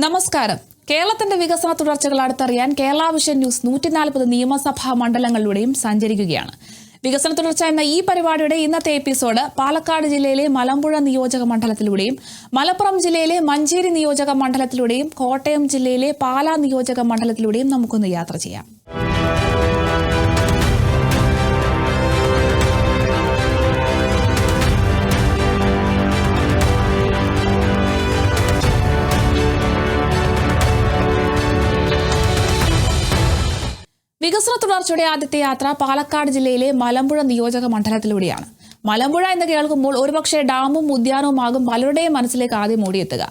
നമസ്കാരം. കേരളത്തിന്റെ വികസന തുടർച്ചകൾ അടുത്തറിയാൻ കേരള വിഷൻ ന്യൂസ് 140 നിയമസഭാ മണ്ഡലങ്ങളിലൂടെയും സഞ്ചരിക്കുകയാണ്. വികസന തുടർച്ച എന്ന ഈ പരിപാടിയുടെ ഇന്നത്തെ എപ്പിസോഡ് പാലക്കാട് ജില്ലയിലെ മലമ്പുഴ നിയോജക മണ്ഡലത്തിലൂടെയും മലപ്പുറം ജില്ലയിലെ മഞ്ചേരി നിയോജക മണ്ഡലത്തിലൂടെയും കോട്ടയം ജില്ലയിലെ പാലാ നിയോജക മണ്ഡലത്തിലൂടെയും നമുക്കൊന്ന് യാത്ര ചെയ്യാം. വികസന തുടർച്ചയുടെ ആദ്യത്തെ യാത്ര പാലക്കാട് ജില്ലയിലെ മലമ്പുഴ നിയോജക മണ്ഡലത്തിലൂടെയാണ്. മലമ്പുഴ എന്ന് കേൾക്കുമ്പോൾ ഒരുപക്ഷെ ഡാമും ഉദ്യാനവുമാകും പലരുടെയും മനസ്സിലേക്ക് ആദ്യം ഓടിയെത്തുക.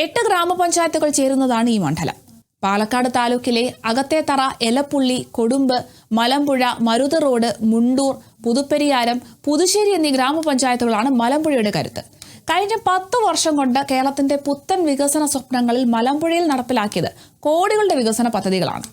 8 ഗ്രാമപഞ്ചായത്തുകൾ ചേരുന്നതാണ് ഈ മണ്ഡലം. പാലക്കാട് താലൂക്കിലെ അകത്തേത്തറ, എലപ്പുള്ളി, കൊടുമ്പ്, മലമ്പുഴ, മരുത് റോഡ്, മുണ്ടൂർ, പുതുപ്പെരിയാരം, പുതുശ്ശേരി എന്നീ ഗ്രാമപഞ്ചായത്തുകളാണ് മലമ്പുഴയുടെ കരുത്ത്. കഴിഞ്ഞ 10 വർഷം കൊണ്ട് കേരളത്തിന്റെ പുത്തൻ വികസന സ്വപ്നങ്ങളിൽ മലമ്പുഴയിൽ നടപ്പിലാക്കിയത് കോടികളുടെ വികസന പദ്ധതികളാണ്.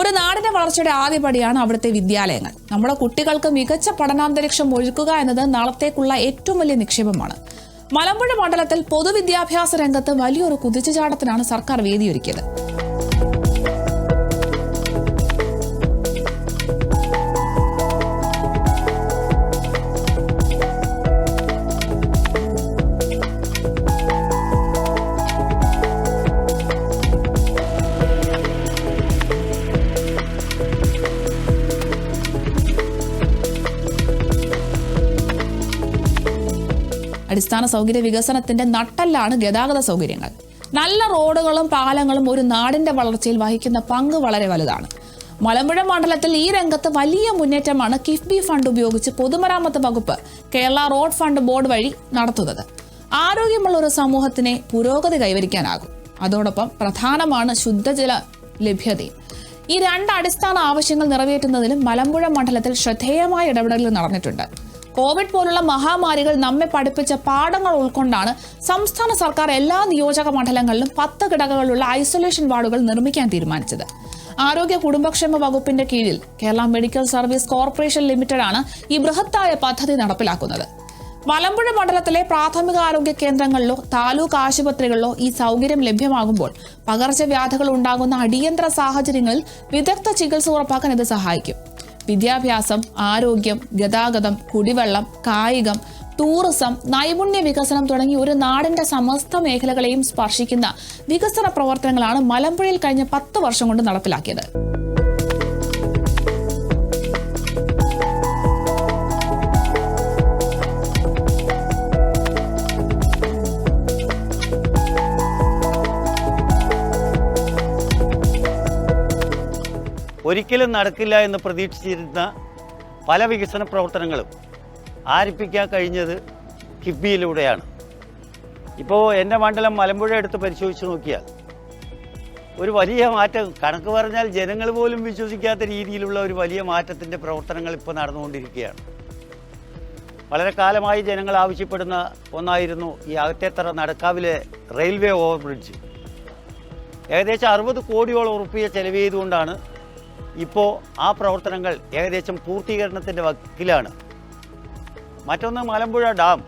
ഒരു നാടിന്റെ വളർച്ചയുടെ ആദ്യപടിയാണ് അവിടുത്തെ വിദ്യാലയങ്ങൾ. നമ്മുടെ കുട്ടികൾക്ക് മികച്ച പഠനാന്തരീക്ഷം ഒരുക്കുക എന്നത് നാളത്തേക്കുള്ള ഏറ്റവും വലിയ നിക്ഷേപമാണ്. മലമ്പുഴ മണ്ഡലത്തിൽ പൊതുവിദ്യാഭ്യാസ രംഗത്ത് വലിയൊരു കുതിച്ചുചാട്ടത്തിനാണ് സർക്കാർ വേദിയൊരുക്കിയത്. അടിസ്ഥാന സൗകര്യ വികസനത്തിന്റെ നട്ടെല്ലാണ് ഗതാഗത സൗകര്യങ്ങൾ. നല്ല റോഡുകളും പാലങ്ങളും ഒരു നാടിന്റെ വളർച്ചയിൽ വഹിക്കുന്ന പങ്ക് വളരെ വലുതാണ്. മലമ്പുഴ മണ്ഡലത്തിൽ ഈ രംഗത്ത് വലിയ മുന്നേറ്റമാണ് കിഫ്ബി ഫണ്ട് ഉപയോഗിച്ച് പൊതുമരാമത്ത് വകുപ്പ് കേരള റോഡ് ഫണ്ട് ബോർഡ് വഴി നടത്തുന്നത്. ആരോഗ്യമുള്ള ഒരു സമൂഹത്തിനെ പുരോഗതി കൈവരിക്കാനാകും. അതോടൊപ്പം പ്രധാനമാണ് ശുദ്ധജല ലഭ്യതയും. ഈ 2 അടിസ്ഥാന ആവശ്യങ്ങൾ നിറവേറ്റുന്നതിലും മലമ്പുഴ മണ്ഡലത്തിൽ ശ്രദ്ധേയമായ ഇടപെടലുകൾ നടന്നിട്ടുണ്ട്. കോവിഡ് പോലുള്ള മഹാമാരികൾ നമ്മെ പഠിപ്പിച്ച പാഠങ്ങൾ ഉൾക്കൊണ്ടാണ് സംസ്ഥാന സർക്കാർ എല്ലാ നിയോജക മണ്ഡലങ്ങളിലും 10 കിടകകളുള്ള ഐസൊലേഷൻ വാർഡുകൾ നിർമ്മിക്കാൻ തീരുമാനിച്ചത്. ആരോഗ്യ കുടുംബക്ഷേമ വകുപ്പിന്റെ കീഴിൽ കേരള മെഡിക്കൽ സർവീസ് കോർപ്പറേഷൻ ലിമിറ്റഡാണ് ഈ ബൃഹത്തായ പദ്ധതി നടപ്പിലാക്കുന്നത്. മലമ്പുഴ മണ്ഡലത്തിലെ പ്രാഥമിക ആരോഗ്യ കേന്ദ്രങ്ങളിലോ താലൂക്ക് ആശുപത്രികളിലോ ഈ സൗകര്യം ലഭ്യമാകുമ്പോൾ പകർച്ചവ്യാധികൾ ഉണ്ടാകുന്ന അടിയന്തര സാഹചര്യങ്ങളിൽ വിദഗ്ധ ചികിത്സ ഉറപ്പാക്കാൻ ഇത് സഹായിക്കും. വിദ്യാഭ്യാസം, ആരോഗ്യം, ഗതാഗതം, കുടിവെള്ളം, കായികം, ടൂറിസം, നൈപുണ്യ വികസനം തുടങ്ങി ഒരു നാടിന്റെ സമസ്ത മേഖലകളെയും സ്പർശിക്കുന്ന വികസന പ്രവർത്തനങ്ങളാണ് മലമ്പുഴയിൽ കഴിഞ്ഞ 10 വർഷം കൊണ്ട് നടപ്പിലാക്കിയത്. ഒരിക്കലും നടക്കില്ല എന്ന് പ്രതീക്ഷിച്ചിരുന്ന പല വികസന പ്രവർത്തനങ്ങളും ആരംഭിക്കാൻ കഴിഞ്ഞത് കിഫ്ബിയിലൂടെയാണ്. ഇപ്പോൾ എൻ്റെ മണ്ഡലം മലമ്പുഴ എടുത്ത് പരിശോധിച്ച് നോക്കിയാൽ ഒരു വലിയ മാറ്റം, കണക്ക് പറഞ്ഞാൽ ജനങ്ങൾ പോലും വിശ്വസിക്കാത്ത രീതിയിലുള്ള ഒരു വലിയ മാറ്റത്തിൻ്റെ പ്രവർത്തനങ്ങൾ ഇപ്പോൾ നടന്നുകൊണ്ടിരിക്കുകയാണ്. വളരെ കാലമായി ജനങ്ങൾ ആവശ്യപ്പെടുന്ന ഒന്നായിരുന്നു ഈ അകത്തേത്തറ നടക്കാവിലെ റെയിൽവേ ഓവർ ബ്രിഡ്ജ്. ഏകദേശം 60 കോടിയോളം ഉറുപ്പിക ചെലവ് ചെയ്തുകൊണ്ടാണ് ഇപ്പോൾ ആ പ്രവർത്തനങ്ങൾ ഏകദേശം പൂർത്തീകരണത്തിൻ്റെ വക്കിലാണ്. മറ്റൊന്ന് മലമ്പുഴ ഡാം.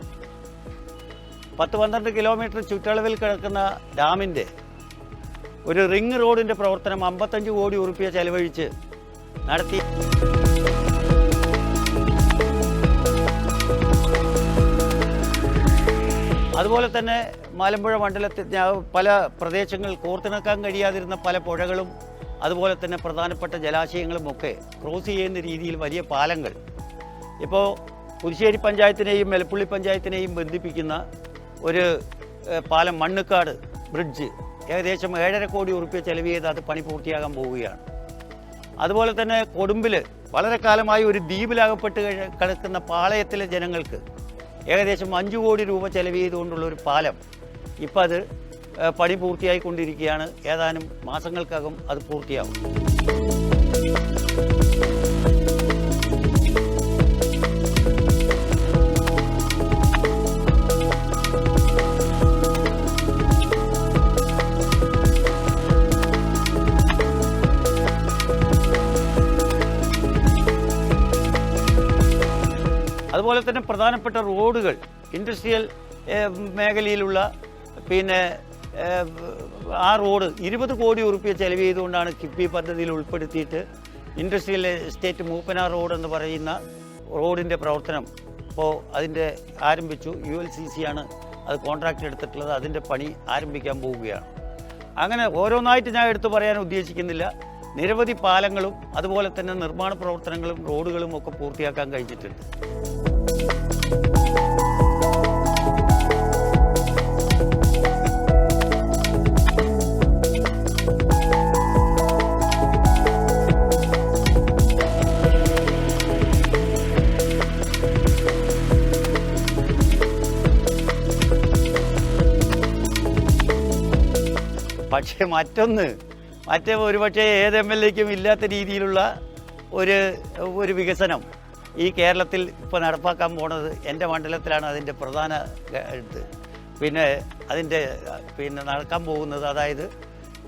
10-12 കിലോമീറ്റർ ചുറ്റളവിൽ കിടക്കുന്ന ഡാമിൻ്റെ ഒരു റിംഗ് റോഡിൻ്റെ പ്രവർത്തനം 55 കോടി ഉറുപ്പിക ചെലവഴിച്ച് നടത്തി. അതുപോലെ തന്നെ മലമ്പുഴ മണ്ഡലത്തിൽ പല പ്രദേശങ്ങൾ കോർത്തിണക്കാൻ കഴിയാതിരുന്ന പല പുഴകളും അതുപോലെ തന്നെ പ്രധാനപ്പെട്ട ജലാശയങ്ങളുമൊക്കെ ക്രോസ് ചെയ്യുന്ന രീതിയിൽ വലിയ പാലങ്ങൾ. ഇപ്പോൾ പുതുശ്ശേരി പഞ്ചായത്തിനെയും എലപ്പുള്ളി പഞ്ചായത്തിനെയും ബന്ധിപ്പിക്കുന്ന ഒരു പാലം മണ്ണുക്കാട് ബ്രിഡ്ജ് ഏകദേശം 7.5 കോടി ഉറുപ്പിക ചെലവ് ചെയ്ത് അത് പണി പൂർത്തിയാകാൻ പോവുകയാണ്. അതുപോലെ തന്നെ കൊടുമ്പിൽ വളരെ കാലമായി ഒരു ദ്വീപിലാകപ്പെട്ട് കിടക്കുന്ന പാളയത്തിലെ ജനങ്ങൾക്ക് ഏകദേശം 5 കോടി രൂപ ചെലവ് ചെയ്തുകൊണ്ടുള്ള ഒരു പാലം ഇപ്പം അത് പണി പൂർത്തിയായിക്കൊണ്ടിരിക്കുകയാണ്. ഏതാനും മാസങ്ങൾക്കകം അത് പൂർത്തിയാകും. അതുപോലെ തന്നെ പ്രധാനപ്പെട്ട റോഡുകൾ, ഇൻഡസ്ട്രിയൽ മേഖലയിലുള്ള പിന്നെ ആ റോഡ് 20 കോടി ഉറുപ്പിക ചെലവ് ചെയ്തുകൊണ്ടാണ് കിഫ്ബി പദ്ധതിയിൽ ഉൾപ്പെടുത്തിയിട്ട് ഇൻഡസ്ട്രിയൽ എസ്റ്റേറ്റ് മൂപ്പനാർ റോഡ് എന്ന് പറയുന്ന റോഡിൻ്റെ പ്രവർത്തനം ഇപ്പോൾ അതിൻ്റെ ആരംഭിച്ചു. ULCC ആണ് അത് കോൺട്രാക്റ്റ് എടുത്തിട്ടുള്ളത്. അതിൻ്റെ പണി ആരംഭിക്കാൻ പോവുകയാണ്. അങ്ങനെ ഓരോന്നായിട്ട് ഞാൻ എടുത്തു പറയാൻ ഉദ്ദേശിക്കുന്നില്ല. നിരവധി പാലങ്ങളും അതുപോലെ തന്നെ നിർമ്മാണ പ്രവർത്തനങ്ങളും റോഡുകളും ഒക്കെ പൂർത്തിയാക്കാൻ കഴിഞ്ഞിട്ടുണ്ട്. പക്ഷേ മറ്റേ ഒരുപക്ഷെ ഏത് MLAക്കും ഇല്ലാത്ത രീതിയിലുള്ള ഒരു വികസനം ഈ കേരളത്തിൽ ഇപ്പോൾ നടപ്പാക്കാൻ പോണത് എൻ്റെ മണ്ഡലത്തിലാണ്. അതിൻ്റെ പ്രധാന ഇത് പിന്നെ നടക്കാൻ പോകുന്നത്, അതായത്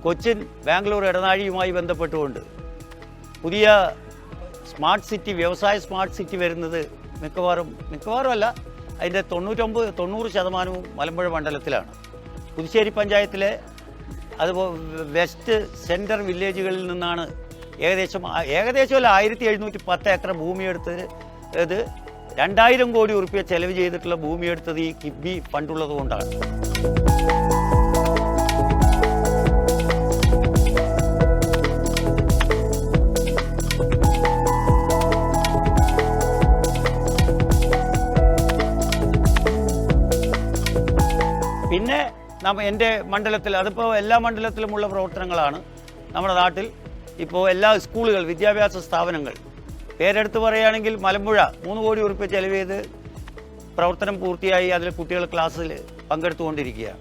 കൊച്ചിൻ ബാംഗ്ലൂർ ഇടനാഴിയുമായി ബന്ധപ്പെട്ടുകൊണ്ട് പുതിയ സ്മാർട്ട് സിറ്റി, വ്യവസായ സ്മാർട്ട് സിറ്റി വരുന്നത് മിക്കവാറും അല്ല, അതിൻ്റെ 90% മലമ്പുഴ മണ്ഡലത്തിലാണ്. പുതുശ്ശേരി പഞ്ചായത്തിലെ അതുപോലെ വെസ്റ്റ് സെൻറ്റർ വില്ലേജുകളിൽ നിന്നാണ് ഏകദേശം 1710 ഏക്കർ ഭൂമിയെടുത്തത്. ഇത് 2000 കോടി ഉറുപ്പിക ചെലവ് ചെയ്തിട്ടുള്ള ഭൂമിയെടുത്തത് ഈ കിഫ്ബി ഫണ്ടുള്ളത് കൊണ്ടാണ്. പിന്നെ എൻ്റെ മണ്ഡലത്തിൽ, അതിപ്പോൾ എല്ലാ മണ്ഡലത്തിലുമുള്ള പ്രവർത്തനങ്ങളാണ്. നമ്മുടെ നാട്ടിൽ ഇപ്പോൾ എല്ലാ സ്കൂളുകൾ, വിദ്യാഭ്യാസ സ്ഥാപനങ്ങൾ പേരെടുത്ത് പറയുകയാണെങ്കിൽ മലമ്പുഴ 3 കോടി ഉറുപ്പിക ചെലവ് ചെയ്ത് പ്രവർത്തനം പൂർത്തിയായി. അതിൽ കുട്ടികൾ ക്ലാസ്സിൽ പങ്കെടുത്തുകൊണ്ടിരിക്കുകയാണ്.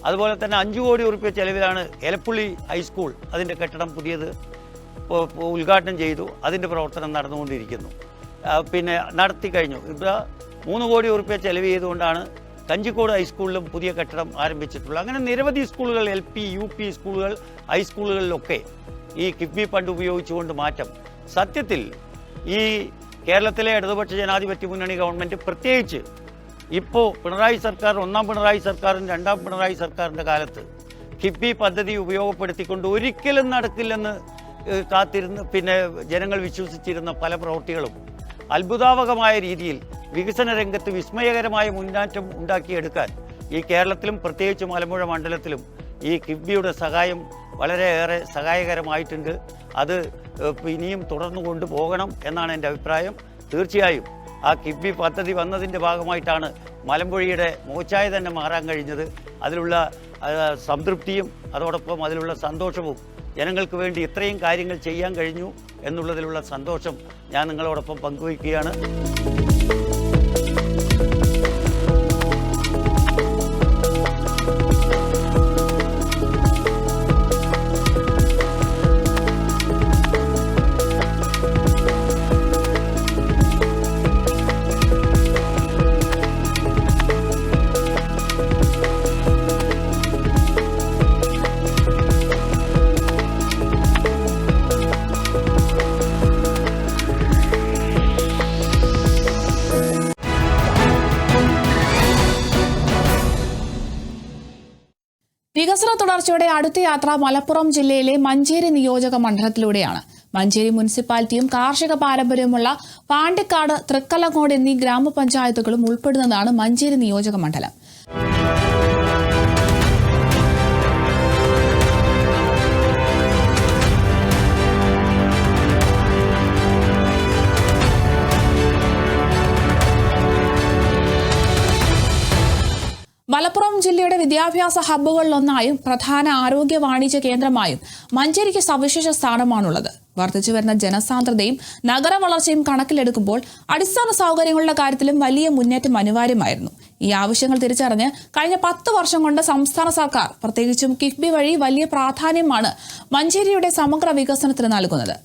അതുപോലെ തന്നെ 5 കോടി ഉറുപ്പിക ചെലവിലാണ് എലപ്പുള്ളി ഹൈസ്കൂൾ, അതിൻ്റെ കെട്ടിടം പുതിയത് ഉദ്ഘാടനം ചെയ്തു. അതിൻ്റെ പ്രവർത്തനം നടന്നുകൊണ്ടിരിക്കുന്നു. പിന്നെ നടത്തി കഴിഞ്ഞു. ഇപ്പോൾ 3 കോടി ഉറുപ്പിക ചെലവ് ചെയ്തുകൊണ്ടാണ് കഞ്ചിക്കോട് ഹൈസ്കൂളിലും പുതിയ കെട്ടിടം ആരംഭിച്ചിട്ടുള്ളത്. അങ്ങനെ നിരവധി സ്കൂളുകൾ, LP, UP സ്കൂളുകൾ, ഹൈസ്കൂളുകളിലൊക്കെ ഈ കിഫ്ബി ഫണ്ട് ഉപയോഗിച്ചുകൊണ്ട് മാറ്റം. സത്യത്തിൽ ഈ കേരളത്തിലെ ഇടതുപക്ഷ ജനാധിപത്യ മുന്നണി ഗവൺമെൻറ്, പ്രത്യേകിച്ച് ഇപ്പോൾ പിണറായി സർക്കാർ, 1ാം പിണറായി സർക്കാരും 2ാം പിണറായി സർക്കാരിൻ്റെ കാലത്ത് കിഫ്ബി പദ്ധതി ഉപയോഗപ്പെടുത്തിക്കൊണ്ട് ഒരിക്കലും നടക്കില്ലെന്ന് കാത്തിരുന്ന് പിന്നെ ജനങ്ങൾ വിശ്വസിച്ചിരുന്ന പല പ്രവൃത്തികളും അത്ഭുതാവഹമായ രീതിയിൽ വികസന രംഗത്ത് വിസ്മയകരമായ മുന്നേറ്റം ഉണ്ടാക്കിയെടുക്കാൻ ഈ കേരളത്തിലും പ്രത്യേകിച്ച് മലമ്പുഴ മണ്ഡലത്തിലും ഈ കിഫ്ബിയുടെ സഹായം വളരെയേറെ സഹായകരമായിട്ടുണ്ട്. അത് ഇനിയും തുടർന്നു കൊണ്ടുപോകണം എന്നാണ് എൻ്റെ അഭിപ്രായം. തീർച്ചയായും ആ കിഫ്ബി പദ്ധതി വന്നതിൻ്റെ ഭാഗമായിട്ടാണ് മലമ്പുഴയുടെ മോച്ചായ തന്നെ മാറാൻ കഴിഞ്ഞത്. അതിലുള്ള സംതൃപ്തിയും അതോടൊപ്പം അതിലുള്ള സന്തോഷവും, ജനങ്ങൾക്ക് വേണ്ടി ഇത്രയും കാര്യങ്ങൾ ചെയ്യാൻ കഴിഞ്ഞു എന്നുള്ളതിലുള്ള സന്തോഷം ഞാൻ നിങ്ങളോടൊപ്പം പങ്കുവയ്ക്കുകയാണ്. വികസന തുടർച്ചയുടെ അടുത്ത യാത്ര മലപ്പുറം ജില്ലയിലെ മഞ്ചേരി നിയോജക മണ്ഡലത്തിലൂടെയാണ്. മഞ്ചേരി മുനിസിപ്പാലിറ്റിയും കാർഷിക പാരമ്പര്യമുള്ള പാണ്ടിക്കാട്, തൃക്കല്ലങ്ങോട് എന്നീ ഗ്രാമപഞ്ചായത്തുകളും ഉൾപ്പെടുന്നതാണ് മഞ്ചേരി നിയോജക മണ്ഡലം. മലപ്പുറം ജില്ലയുടെ വിദ്യാഭ്യാസ ഹബ്ബുകളിലൊന്നായും പ്രധാന ആരോഗ്യ വാണിജ്യ കേന്ദ്രമായും മഞ്ചേരിക്ക് സവിശേഷ സ്ഥാനമാണുള്ളത്. വർദ്ധിച്ചു വരുന്ന ജനസാന്ദ്രതയും നഗര വളർച്ചയും കണക്കിലെടുക്കുമ്പോൾ അടിസ്ഥാന സൗകര്യങ്ങളുടെ കാര്യത്തിലും വലിയ മുന്നേറ്റം അനിവാര്യമായിരുന്നു. ഈ ആവശ്യങ്ങൾ തിരിച്ചറിഞ്ഞ് കഴിഞ്ഞ 10 വർഷം കൊണ്ട് സംസ്ഥാന സർക്കാർ, പ്രത്യേകിച്ചും കിഫ്ബി വഴി വലിയ പ്രാധാന്യമാണ് മഞ്ചേരിയുടെ സമഗ്ര വികസനത്തിന് നൽകുന്നത്.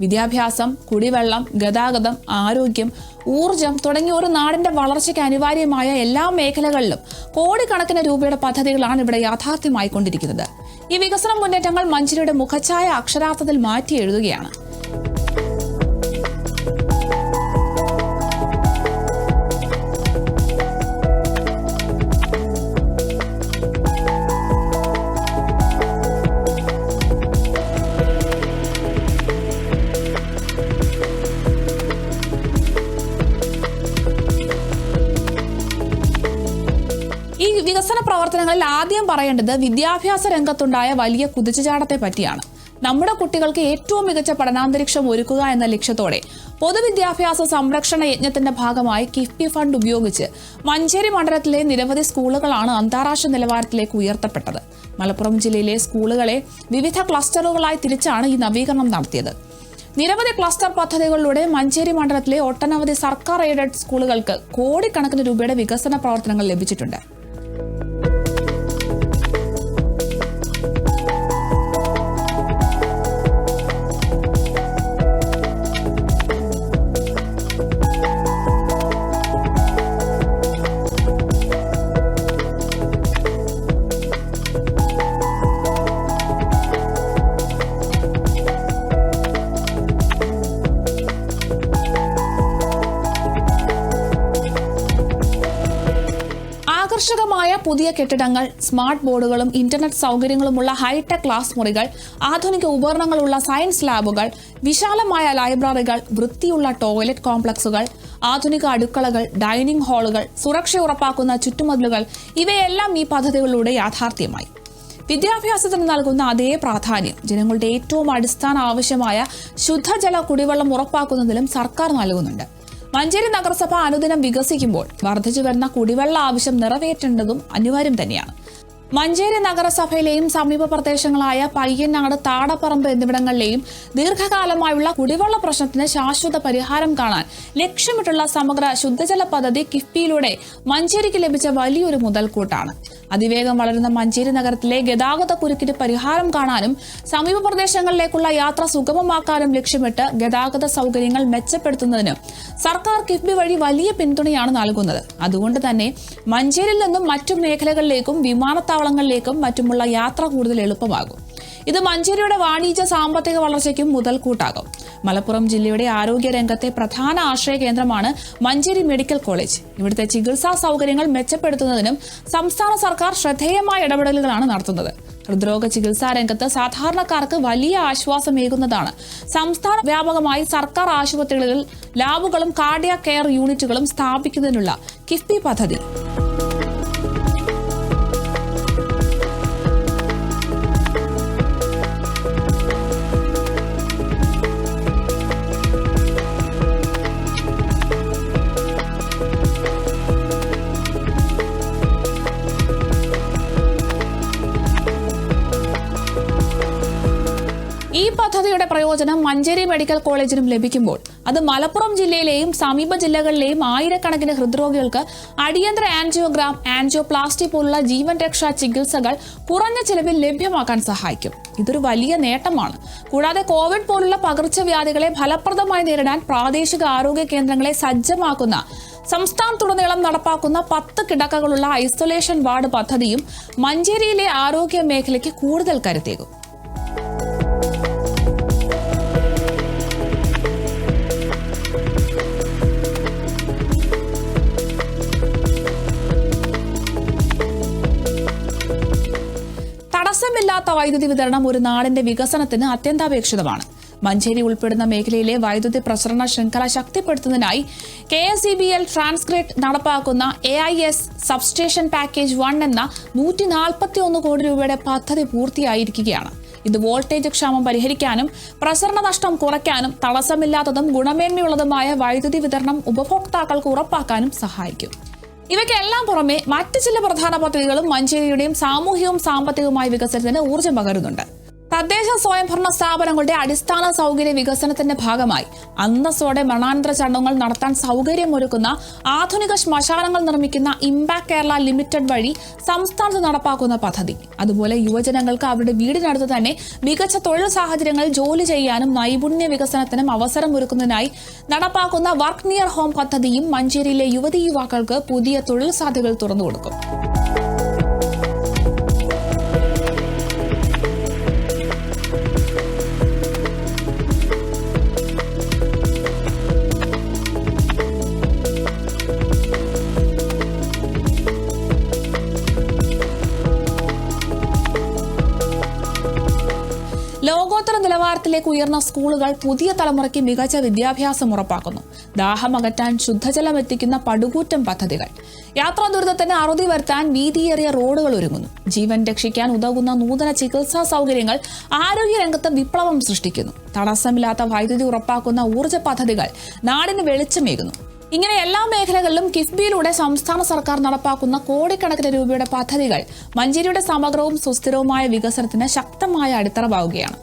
വിദ്യാഭ്യാസം, കുടിവെള്ളം, ഗതാഗതം, ആരോഗ്യം, ഊർജം തുടങ്ങിയ ഒരു നാടിന്റെ വളർച്ചയ്ക്ക് അനിവാര്യമായ എല്ലാ മേഖലകളിലും കോടിക്കണക്കിന് രൂപയുടെ പദ്ധതികളാണ് ഇവിടെ യാഥാർത്ഥ്യമായിക്കൊണ്ടിരിക്കുന്നത്. ഈ വികസന മുന്നേറ്റങ്ങൾ മഞ്ചേരിയുടെ മുഖച്ഛായ അക്ഷരാർത്ഥത്തിൽ മാറ്റി എഴുതുകയാണ്. ഈ വികസന പ്രവർത്തനങ്ങളിൽ ആദ്യം പറയേണ്ടത് വിദ്യാഭ്യാസ രംഗത്തുണ്ടായ വലിയ കുതിച്ചുചാട്ടത്തെ പറ്റിയാണ്. നമ്മുടെ കുട്ടികൾക്ക് ഏറ്റവും മികച്ച പഠനാന്തരീക്ഷം ഒരുക്കുക എന്ന ലക്ഷ്യത്തോടെ പൊതുവിദ്യാഭ്യാസ സംരക്ഷണ യജ്ഞത്തിന്റെ ഭാഗമായി കിഫ്ബി ഫണ്ട് ഉപയോഗിച്ച് മഞ്ചേരി മണ്ഡലത്തിലെ നിരവധി സ്കൂളുകളാണ് അന്താരാഷ്ട്ര നിലവാരത്തിലേക്ക് ഉയർത്തപ്പെട്ടത്. മലപ്പുറം ജില്ലയിലെ സ്കൂളുകളെ വിവിധ ക്ലസ്റ്ററുകളായി തിരിച്ചാണ് ഈ നവീകരണം നടത്തിയത്. നിരവധി ക്ലസ്റ്റർ പദ്ധതികളിലൂടെ മഞ്ചേരി മണ്ഡലത്തിലെ ഒട്ടനവധി സർക്കാർ എയ്ഡഡ് സ്കൂളുകൾക്ക് കോടിക്കണക്കിന് രൂപയുടെ വികസന പ്രവർത്തനങ്ങൾ ലഭിച്ചിട്ടുണ്ട്. ആകർഷകമായ പുതിയ കെട്ടിടങ്ങൾ, സ്മാർട്ട് ബോർഡുകളും ഇന്റർനെറ്റ് സൗകര്യങ്ങളുമുള്ള ഹൈടെക് ക്ലാസ് മുറികൾ, ആധുനിക ഉപകരണങ്ങളുള്ള സയൻസ് ലാബുകൾ, വിശാലമായ ലൈബ്രറികൾ, വൃത്തിയുള്ള ടോയ്ലറ്റ് കോംപ്ലക്സുകൾ, ആധുനിക അടുക്കളകൾ, ഡൈനിങ് ഹാളുകൾ, സുരക്ഷ ഉറപ്പാക്കുന്ന ചുറ്റുമതിലുകൾ ഇവയെല്ലാം ഈ പദ്ധതികളിലൂടെ യാഥാർത്ഥ്യമായി. വിദ്യാഭ്യാസത്തിന് നൽകുന്ന അതേ പ്രാധാന്യം ജനങ്ങളുടെ ഏറ്റവും അടിസ്ഥാന ആവശ്യമായ ശുദ്ധജല കുടിവെള്ളം ഉറപ്പാക്കുന്നതിലും സർക്കാർ നൽകുന്നുണ്ട്. മഞ്ചേരി നഗരസഭ അനുദിനം വികസിക്കുമ്പോൾ വർദ്ധിച്ചു വരുന്ന കുടിവെള്ള ആവശ്യം നിറവേറ്റേണ്ടതും അനിവാര്യം തന്നെയാണ്. മഞ്ചേരി നഗരസഭയിലെയും സമീപ പ്രദേശങ്ങളായ പയ്യനാട്, താടപ്പറമ്പ് എന്നിവിടങ്ങളിലെയും ദീർഘകാലമായുള്ള കുടിവെള്ള പ്രശ്നത്തിന് ശാശ്വത പരിഹാരം കാണാൻ ലക്ഷ്യമിട്ടുള്ള സമഗ്ര ശുദ്ധജല പദ്ധതി കിഫ്ബിയിലൂടെ മഞ്ചേരിക്ക് ലഭിച്ച വലിയൊരു മുതൽക്കൂട്ടാണ്. അതിവേഗം വളരുന്ന മഞ്ചേരി നഗരത്തിലെ ഗതാഗത കുരുക്കിന് പരിഹാരം കാണാനും സമീപ പ്രദേശങ്ങളിലേക്കുള്ള യാത്ര സുഗമമാക്കാനും ലക്ഷ്യമിട്ട് ഗതാഗത സൗകര്യങ്ങൾ മെച്ചപ്പെടുത്തുന്നതിന് സർക്കാർ കിഫ്ബി വഴി വലിയ പിന്തുണയാണ് നൽകുന്നത്. അതുകൊണ്ട് തന്നെ മഞ്ചേരിയിൽ നിന്നും മറ്റു മേഖലകളിലേക്കും വിമാനത്താവളങ്ങളിലേക്കും മറ്റുമുള്ള യാത്ര കൂടുതൽ എളുപ്പമാകും. ഇത് മഞ്ചേരിയുടെ വാണിജ്യ സാമ്പത്തിക വളർച്ചയ്ക്കും മുതൽക്കൂട്ടാകും. മലപ്പുറം ജില്ലയുടെ ആരോഗ്യ രംഗത്തെ പ്രധാന ആശ്രയ കേന്ദ്രമാണ് മഞ്ചേരി മെഡിക്കൽ കോളേജ്. ഇവിടുത്തെ ചികിത്സാ സൗകര്യങ്ങൾ മെച്ചപ്പെടുത്തുന്നതിനും സംസ്ഥാന സർക്കാർ ശ്രദ്ധേയമായ ഇടപെടലുകളാണ് നടത്തുന്നത്. ഹൃദ്രോഗ ചികിത്സാ രംഗത്ത് സാധാരണക്കാർക്ക് വലിയ ആശ്വാസമേകുന്നതാണ് സംസ്ഥാന വ്യാപകമായി സർക്കാർ ആശുപത്രികളിൽ ലാബുകളും കാർഡിയാക് കെയർ യൂണിറ്റുകളും സ്ഥാപിക്കുന്നതിനുള്ള കിഫ്ബി പദ്ധതി. ഈ പദ്ധതിയുടെ പ്രയോജനം മഞ്ചേരി മെഡിക്കൽ കോളേജിനും ലഭിക്കുമ്പോൾ അത് മലപ്പുറം ജില്ലയിലെയും സമീപ ജില്ലകളിലെയും ആയിരക്കണക്കിന് ഹൃദ്രോഗികൾക്ക് അടിയന്തര ആൻജിയോഗ്രാം, ആൻജിയോപ്ലാസ്റ്റി പോലുള്ള ജീവൻ രക്ഷാ ചികിത്സകൾ കുറഞ്ഞ ചെലവിൽ ലഭ്യമാക്കാൻ സഹായിക്കും. ഇതൊരു വലിയ നേട്ടമാണ്. കൂടാതെ കോവിഡ് പോലുള്ള പകർച്ചവ്യാധികളെ ഫലപ്രദമായി നേരിടാൻ പ്രാദേശിക ആരോഗ്യ കേന്ദ്രങ്ങളെ സജ്ജമാക്കുന്ന സംസ്ഥാനത്തുടനീളം നടപ്പാക്കുന്ന 10 കിടക്കകളുള്ള ഐസൊലേഷൻ വാർഡ് പദ്ധതിയും മഞ്ചേരിയിലെ ആരോഗ്യ മേഖലയ്ക്ക് കൂടുതൽ കരുത്തേകും. തടസ്സമില്ലാത്ത വൈദ്യുതി വിതരണം ഒരു നാടിന്റെ വികസനത്തിന് അത്യന്താപേക്ഷിതമാണ്. മഞ്ചേരി ഉൾപ്പെടുന്ന മേഖലയിലെ വൈദ്യുതി പ്രസരണ ശൃംഖല ശക്തിപ്പെടുത്തുന്നതിനായി KSEBL ട്രാൻസ്ഗ്രിഡ് നടപ്പാക്കുന്ന AIS സബ്സ്റ്റേഷൻ പാക്കേജ് 1 എന്ന 141 കോടി രൂപയുടെ പദ്ധതി പൂർത്തിയായിരിക്കുകയാണ്. ഇത് വോൾട്ടേജ് ക്ഷാമം പരിഹരിക്കാനും പ്രസരണ നഷ്ടം കുറയ്ക്കാനും തടസ്സമില്ലാത്തതും ഗുണമേന്മയുള്ളതുമായ വൈദ്യുതി വിതരണം ഉപഭോക്താക്കൾക്ക് ഉറപ്പാക്കാനും സഹായിക്കും. ഇവയ്ക്കെല്ലാം പുറമെ മറ്റ് ചില പ്രധാന പദ്ധതികളും മഞ്ചേരിയുടെയും സാമൂഹികവും സാമ്പത്തികവുമായ വികസനത്തിന് ഊർജ്ജം പകരുന്നുണ്ട്. തദ്ദേശ സ്വയംഭരണ സ്ഥാപനങ്ങളുടെ അടിസ്ഥാന സൗകര്യ വികസനത്തിന്റെ ഭാഗമായി അന്തസ്സോടെ മരണാനന്തര ചടങ്ങുകൾ നടത്താൻ സൗകര്യമൊരുക്കുന്ന ആധുനിക ശ്മശാനങ്ങൾ നിർമ്മിക്കുന്ന ഇംപാക്ട് കേരള ലിമിറ്റഡ് വഴി സംസ്ഥാനത്ത് നടപ്പാക്കുന്ന പദ്ധതി. അതുപോലെ യുവജനങ്ങൾക്ക് അവരുടെ വീടിനടുത്ത് തന്നെ മികച്ച തൊഴിൽ സാഹചര്യങ്ങളിൽ ജോലി ചെയ്യാനും നൈപുണ്യ വികസനത്തിനും അവസരമൊരുക്കുന്നതിനായി നടപ്പാക്കുന്ന വർക്ക് നിയർ ഹോം പദ്ധതിയും മഞ്ചേരിയിലെ യുവതീ യുവാക്കൾക്ക് പുതിയ തൊഴിൽ സാധ്യതകൾ തുറന്നുകൊടുക്കും. ലോകോത്തര നിലവാരത്തിലേക്ക് ഉയർന്ന സ്കൂളുകൾ പുതിയ തലമുറയ്ക്ക് മികച്ച വിദ്യാഭ്യാസം ഉറപ്പാക്കുന്നു. ദാഹമകറ്റാൻ ശുദ്ധജലം എത്തിക്കുന്ന പടുകൂറ്റൻ പദ്ധതികൾ, യാത്രാ ദുരിതത്തിന് അറുതി വരുത്താൻ വീതിയേറിയ റോഡുകൾ ഒരുങ്ങുന്നു. ജീവൻ രക്ഷിക്കാൻ ഉതകുന്ന നൂതന ചികിത്സാ സൗകര്യങ്ങൾ ആരോഗ്യരംഗത്ത് വിപ്ലവം സൃഷ്ടിക്കുന്നു. തടസ്സമില്ലാത്ത വൈദ്യുതി ഉറപ്പാക്കുന്ന ഊർജ്ജ പദ്ധതികൾ നാടിന് വെളിച്ചമേകുന്നു. ഇങ്ങനെ എല്ലാ മേഖലകളിലും കിഫ്ബിയിലൂടെ സംസ്ഥാന സർക്കാർ നടപ്പാക്കുന്ന കോടിക്കണക്കിന് രൂപയുടെ പദ്ധതികൾ മഞ്ചേരിയുടെ സമഗ്രവും സുസ്ഥിരവുമായ വികസനത്തിന് ശക്തമായ അടിത്തറവാകുകയാണ്.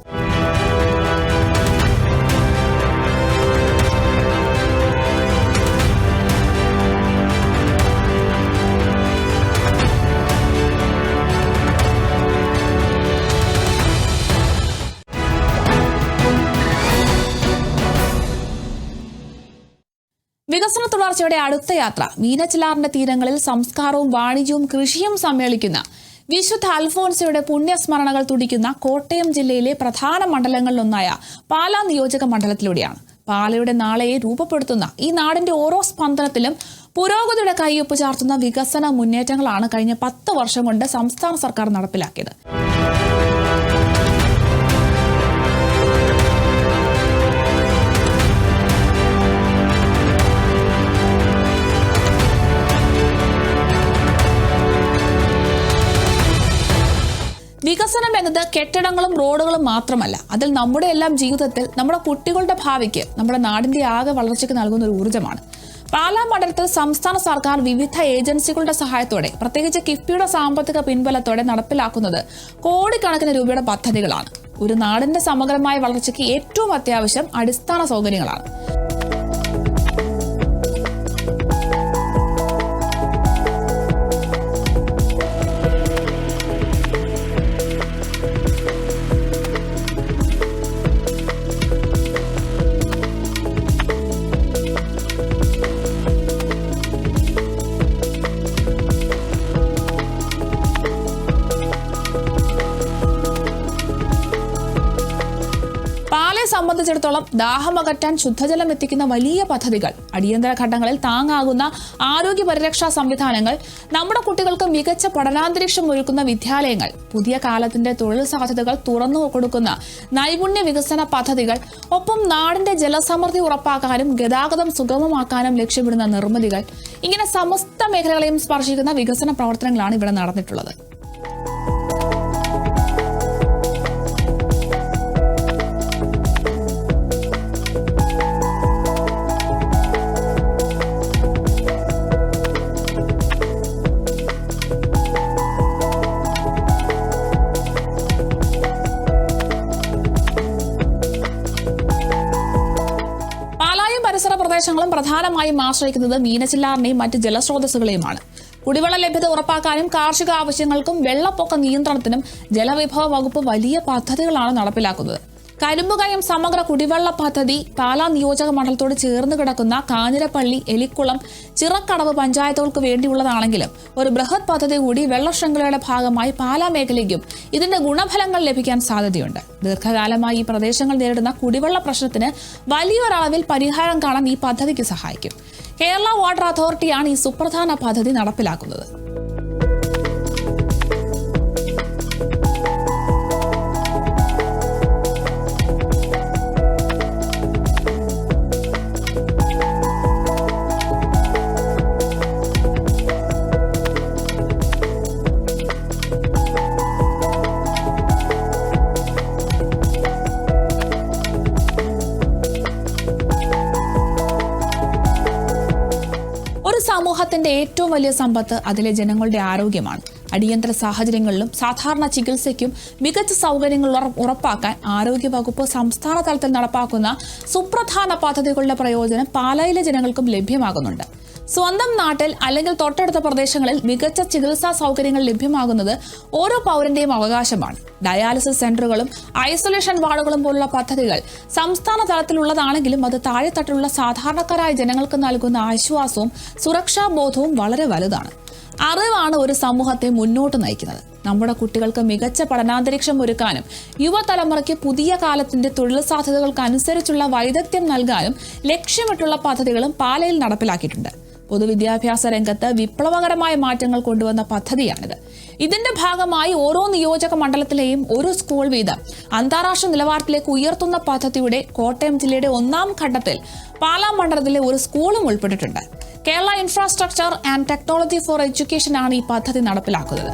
വികസന തുടർച്ചയുടെ അടുത്ത യാത്ര മീനച്ചിലാറിന്റെ തീരങ്ങളിൽ സംസ്കാരവും വാണിജ്യവും കൃഷിയും സമ്മേളിക്കുന്ന വിശുദ്ധ അൽഫോൻസയുടെ പുണ്യസ്മരണകൾ തുടിക്കുന്ന കോട്ടയം ജില്ലയിലെ പ്രധാന മണ്ഡലങ്ങളിലൊന്നായ പാലാ നിയോജക മണ്ഡലത്തിലൂടെയാണ്. പാലയുടെ നാളെയെ രൂപപ്പെടുത്തുന്ന ഈ നാടിന്റെ ഓരോ സ്പന്ദനത്തിലും പുരോഗതിയുടെ കൈയൊപ്പ് ചാർത്തുന്ന വികസന മുന്നേറ്റങ്ങളാണ് കഴിഞ്ഞ 10 വർഷം കൊണ്ട് സംസ്ഥാന സർക്കാർ നടപ്പിലാക്കിയത്. വികസനം എന്നത് കെട്ടിടങ്ങളും റോഡുകളും മാത്രമല്ല, അതിൽ നമ്മുടെ എല്ലാം ജീവിതത്തിൽ നമ്മുടെ കുട്ടികളുടെ ഭാവിക്ക് നമ്മുടെ നാടിന്റെ ആകെ വളർച്ചയ്ക്ക് നൽകുന്ന ഒരു ഊർജ്ജമാണ്. പാലാ മണ്ഡലത്തിൽ സംസ്ഥാന സർക്കാർ വിവിധ ഏജൻസികളുടെ സഹായത്തോടെ, പ്രത്യേകിച്ച് കിഫ്ബിയുടെ സാമ്പത്തിക പിൻബലത്തോടെ നടപ്പിലാക്കുന്നത് കോടിക്കണക്കിന് രൂപയുടെ പദ്ധതികളാണ്. ഒരു നാടിന്റെ സമഗ്രമായ വളർച്ചയ്ക്ക് ഏറ്റവും അത്യാവശ്യം അടിസ്ഥാന സൗകര്യങ്ങളാണ്. സംബന്ധിച്ചിടത്തോളം ദാഹമകറ്റാൻ ശുദ്ധജലം എത്തിക്കുന്ന വലിയ പദ്ധതികൾ, അടിയന്തര ഘട്ടങ്ങളിൽ താങ്ങാകുന്ന ആരോഗ്യ പരിരക്ഷാ സംവിധാനങ്ങൾ, നമ്മുടെ കുട്ടികൾക്ക് മികച്ച പഠനാന്തരീക്ഷം ഒരുക്കുന്ന വിദ്യാലയങ്ങൾ, പുതിയ കാലത്തിന്റെ തൊഴിൽ സാധ്യതകൾ തുറന്നു കൊടുക്കുന്ന നൈപുണ്യ വികസന പദ്ധതികൾ, ഒപ്പം നാടിന്റെ ജലസമൃദ്ധി ഉറപ്പാക്കാനും ഗതാഗതം സുഗമമാക്കാനും ലക്ഷ്യമിടുന്ന നിർമ്മിതികൾ, ഇങ്ങനെ സമസ്ത മേഖലകളെയും സ്പർശിക്കുന്ന വികസന പ്രവർത്തനങ്ങളാണ് ഇവിടെ നടന്നിട്ടുള്ളത്. പരിസര പ്രദേശങ്ങളും പ്രധാനമായും ആശ്രയിക്കുന്നത് മീനച്ചിലാറിനെയും മറ്റ് ജലസ്രോതസ്സുകളെയുമാണ്. കുടിവെള്ള ലഭ്യത ഉറപ്പാക്കാനും കാർഷിക ആവശ്യങ്ങൾക്കും വെള്ളപ്പൊക്ക നിയന്ത്രണത്തിനും ജലവിഭവ വകുപ്പ് വലിയ പദ്ധതികളാണ് നടപ്പിലാക്കുന്നത്. കരിമ്പുകയം സമഗ്ര കുടിവെള്ള പദ്ധതി പാലാ നിയോജക മണ്ഡലത്തോട് ചേർന്ന് കിടക്കുന്ന കാഞ്ഞിരപ്പള്ളി, എലിക്കുളം, ചിറക്കടവ് പഞ്ചായത്തുകൾക്ക് വേണ്ടിയുള്ളതാണെങ്കിലും ഒരു ബൃഹത് പദ്ധതി കൂടി വെള്ള ശൃംഖലയുടെ ഭാഗമായി പാലാ മേഖലയ്ക്കും ഇതിന്റെ ഗുണഫലങ്ങൾ ലഭിക്കാൻ സാധ്യതയുണ്ട്. ദീർഘകാലമായി ഈ പ്രദേശങ്ങൾ നേരിടുന്ന കുടിവെള്ള പ്രശ്നത്തിന് വലിയൊരളവിൽ പരിഹാരം കാണാൻ ഈ പദ്ധതിക്ക് സഹായിക്കും. കേരള വാട്ടർ അതോറിറ്റിയാണ് ഈ സുപ്രധാന പദ്ധതി നടപ്പിലാക്കുന്നത്. സമൂഹത്തിന്റെ ഏറ്റവും വലിയ സമ്പത്ത് അതിലെ ജനങ്ങളുടെ ആരോഗ്യമാണ്. അടിയന്തര സാഹചര്യങ്ങളിലും സാധാരണ ചികിത്സയ്ക്കും മികച്ച സൗകര്യങ്ങൾ ഉറപ്പാക്കാൻ ആരോഗ്യവകുപ്പ് സംസ്ഥാന തലത്തിൽ നടപ്പാക്കുന്ന സുപ്രധാന പദ്ധതികളുടെ പ്രയോജനം പാലായിലെ ജനങ്ങൾക്കും ലഭ്യമാകുന്നുണ്ട്. സ്വന്തം നാട്ടിൽ അല്ലെങ്കിൽ തൊട്ടടുത്ത പ്രദേശങ്ങളിൽ മികച്ച ചികിത്സാ സൗകര്യങ്ങൾ ലഭ്യമാകുന്നത് ഓരോ പൗരന്റെയും അവകാശമാണ്. ഡയാലിസിസ് സെന്ററുകളും ഐസൊലേഷൻ വാർഡുകളും പോലുള്ള പദ്ധതികൾ സംസ്ഥാന തലത്തിലുള്ളതാണെങ്കിലും അത് താഴെത്തട്ടിലുള്ള സാധാരണക്കാരായ ജനങ്ങൾക്ക് നൽകുന്ന ആശ്വാസവും സുരക്ഷാ ബോധവും വളരെ വലുതാണ്. അറിവാണ് ഒരു സമൂഹത്തെ മുന്നോട്ട് നയിക്കുന്നത്. നമ്മുടെ കുട്ടികൾക്ക് മികച്ച പഠനാന്തരീക്ഷം ഒരുക്കാനും യുവതലമുറയ്ക്ക് പുതിയ കാലത്തിന്റെ തൊഴിൽ സാധ്യതകൾക്കനുസരിച്ചുള്ള വൈദഗ്ധ്യം നൽകാനും ലക്ഷ്യമിട്ടുള്ള പദ്ധതികളും പാലയിൽ നടപ്പിലാക്കിയിട്ടുണ്ട്. പൊതുവിദ്യാഭ്യാസ രംഗത്ത് വിപ്ലവകരമായ മാറ്റങ്ങൾ കൊണ്ടുവന്ന പദ്ധതിയാണിത്. ഇതിന്റെ ഭാഗമായി ഓരോ നിയോജക മണ്ഡലത്തിലെയും ഒരു സ്കൂൾ വീതം അന്താരാഷ്ട്ര നിലവാരത്തിലേക്ക് ഉയർത്തുന്ന പദ്ധതിയുടെ കോട്ടയം ജില്ലയുടെ 1ാം ഘട്ടത്തിൽ പാലാ മണ്ഡലത്തിലെ ഒരു സ്കൂളും ഉൾപ്പെട്ടിട്ടുണ്ട്. Kerala infrastructure and technology for education ആണ് ഈ പദ്ധതി നടപ്പിലാക്കുന്നത്.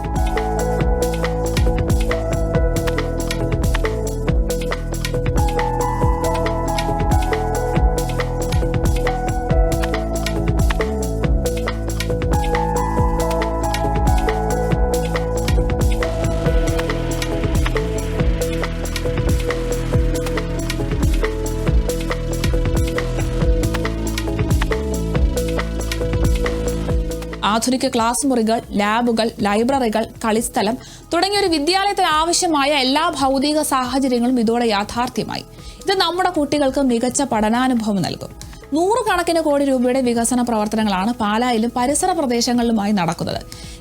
ആധുനിക ക്ലാസ് മുറികൾ, ലാബുകൾ, ലൈബ്രറികൾ, കളിസ്ഥലം തുടങ്ങിയ ഒരു വിദ്യാലയത്തിന് ആവശ്യമായ എല്ലാ ഭൗതിക സാഹചര്യങ്ങളും ഇതോടെ യാഥാർത്ഥ്യമായി. ഇത് നമ്മുടെ കുട്ടികൾക്ക് മികച്ച പഠനാനുഭവം നൽകും. 100 കണക്കിന് കോടി രൂപയുടെ വികസന പ്രവർത്തനങ്ങളാണ് പാലായിലും പരിസര പ്രദേശങ്ങളിലുമായി നടക്കുന്നത്.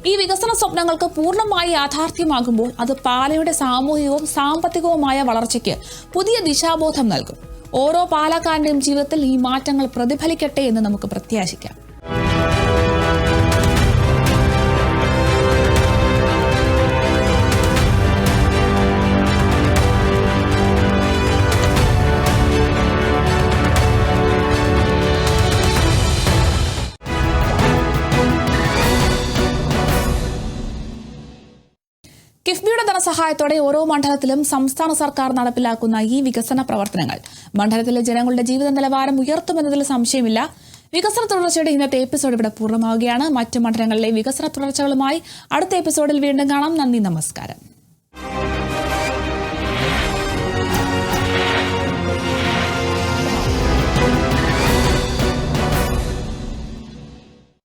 ഈ വികസന സ്വപ്നങ്ങൾക്ക് പൂർണ്ണമായി യാഥാർത്ഥ്യമാകുമ്പോൾ അത് പാലയുടെ സാമൂഹികവും സാമ്പത്തികവുമായ വളർച്ചയ്ക്ക് പുതിയ ദിശാബോധം നൽകും. ഓരോ പാലക്കാരന്റെയും ജീവിതത്തിൽ ഈ മാറ്റങ്ങൾ പ്രതിഫലിക്കട്ടെ എന്ന് നമുക്ക് പ്രത്യാശിക്കാം. കിഫ്ബിയുടെ ധനസഹായത്തോടെ ഓരോ മണ്ഡലത്തിലും സംസ്ഥാന സർക്കാർ നടപ്പിലാക്കുന്ന ഈ വികസന പ്രവർത്തനങ്ങൾ മണ്ഡലത്തിലെ ജനങ്ങളുടെ ജീവിത നിലവാരം ഉയർത്തുമെന്നതിൽ സംശയമില്ല. വികസന തുടർച്ചയുടെ ഇന്നത്തെ എപ്പിസോഡ് ഇവിടെ പൂർണ്ണമാവുകയാണ്. മറ്റു മണ്ഡലങ്ങളിലെ വികസന തുടർച്ചകളുമായി അടുത്ത എപ്പിസോഡിൽ വീണ്ടും കാണാം. നന്ദി, നമസ്കാരം.